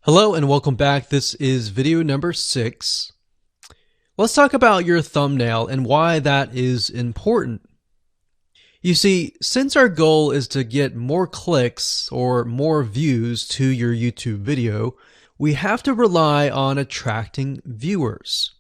Hello and welcome back. This is video number 6. Let's talk about your thumbnail and why that is important. You see, since our goal is to get more clicks or more views to your YouTube video, we have to rely on attracting viewers.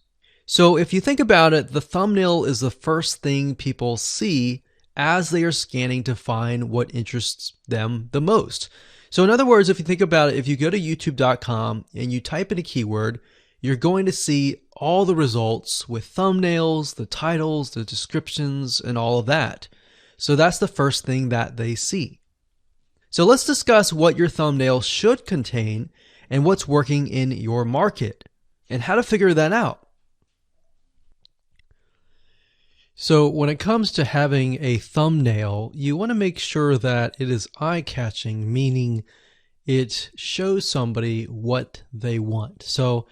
So if you think about it, the thumbnail is the first thing people see as they are scanning to find what interests them the most. So in other words, if you think about it, if you go to youtube.com and you type in a keyword, you're going to see all the results with thumbnails, the titles, the descriptions, and all of that. So that's the first thing that they see. So let's discuss what your thumbnail should contain and what's working in your market and how to figure that out. So when it comes to having a thumbnail, you want to make sure that it is eye-catching, meaning it shows somebody what they want. So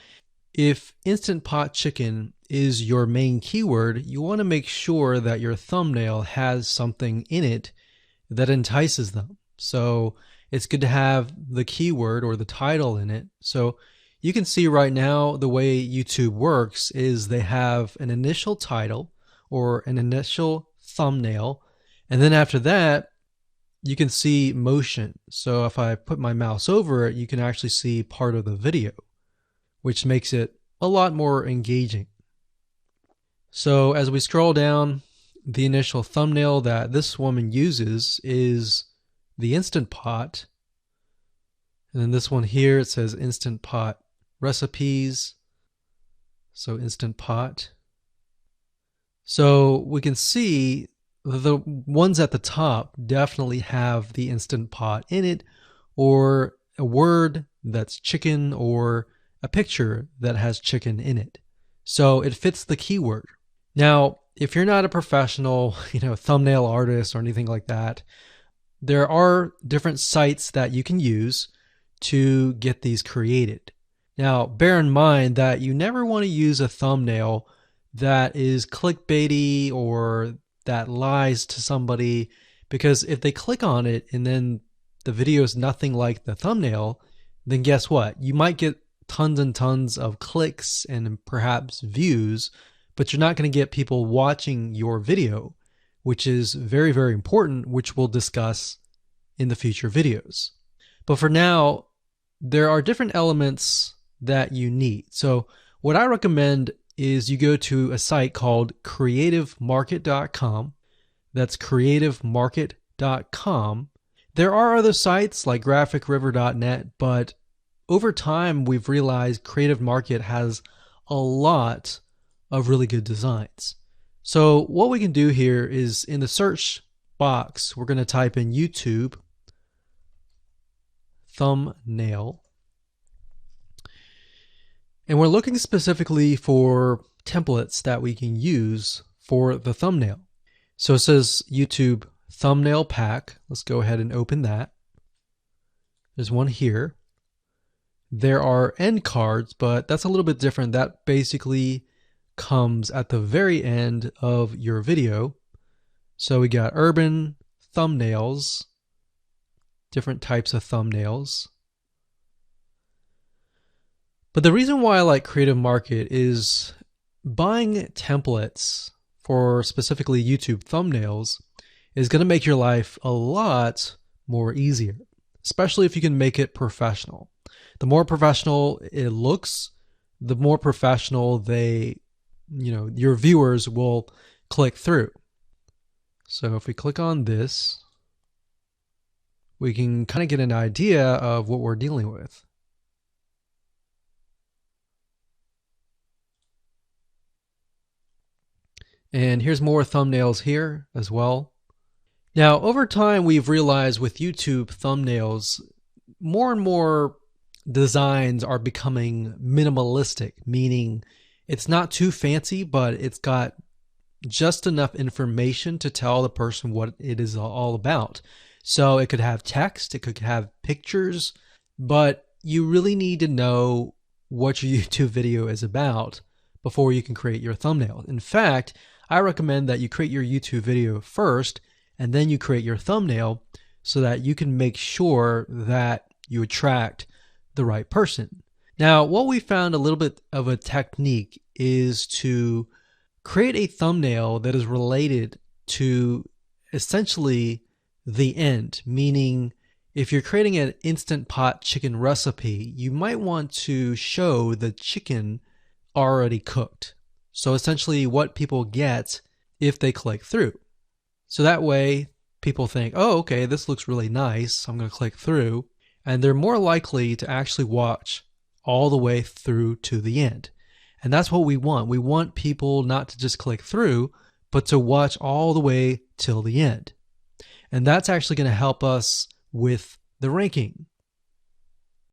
if Instant Pot Chicken is your main keyword, you want to make sure that your thumbnail has something in it that entices them. So it's good to have the keyword or the title in it. So you can see right now the way YouTube works is they have an initial title or an initial thumbnail, and then after that you can see motion. So if I put my mouse over it, you can actually see part of the video, which makes it a lot more engaging. So as we scroll down, the initial thumbnail that this woman uses is the Instant Pot, and then this one here, it says Instant Pot recipes, so Instant Pot. So we can see the ones at the top definitely have the Instant Pot in it, or a word that's chicken, or a picture that has chicken in it. So it fits the keyword. Now, if you're not a professional, thumbnail artist or anything like that, there are different sites that you can use to get these created. Now, bear in mind that you never want to use a thumbnail that is clickbaity or that lies to somebody, because if they click on it and then the video is nothing like the thumbnail, then guess what? You might get tons and tons of clicks and perhaps views, but you're not going to get people watching your video, which is very, very important, which we'll discuss in the future videos. But for now, there are different elements that you need. So what I recommend is you go to a site called creativemarket.com. That's creativemarket.com. There are other sites like graphicriver.net, but over time we've realized Creative Market has a lot of really good designs. So what we can do here is in the search box, we're going to type in YouTube thumbnail. And we're looking specifically for templates that we can use for the thumbnail. So it says YouTube thumbnail pack. Let's go ahead and open that. There's one here. There are end cards, but that's a little bit different. That basically comes at the very end of your video. So we got urban thumbnails, different types of thumbnails. But the reason why I like Creative Market is buying templates for specifically YouTube thumbnails is going to make your life a lot more easier, especially if you can make it professional. The more professional it looks, the more professional your viewers will click through. So if we click on this, we can kind of get an idea of what we're dealing with. And here's more thumbnails here as well. Now, over time, we've realized with YouTube thumbnails, more and more designs are becoming minimalistic, meaning it's not too fancy, but it's got just enough information to tell the person what it is all about. So it could have text, it could have pictures, but you really need to know what your YouTube video is about before you can create your thumbnail. In fact, I recommend that you create your YouTube video first and then you create your thumbnail so that you can make sure that you attract the right person. Now, what we found a little bit of a technique is to create a thumbnail that is related to essentially the end, meaning if you're creating an Instant Pot chicken recipe, you might want to show the chicken already cooked. So essentially what people get if they click through. So that way people think, oh, okay, this looks really nice. I'm going to click through. And they're more likely to actually watch all the way through to the end. And that's what we want. We want people not to just click through, but to watch all the way till the end. And that's actually going to help us with the ranking.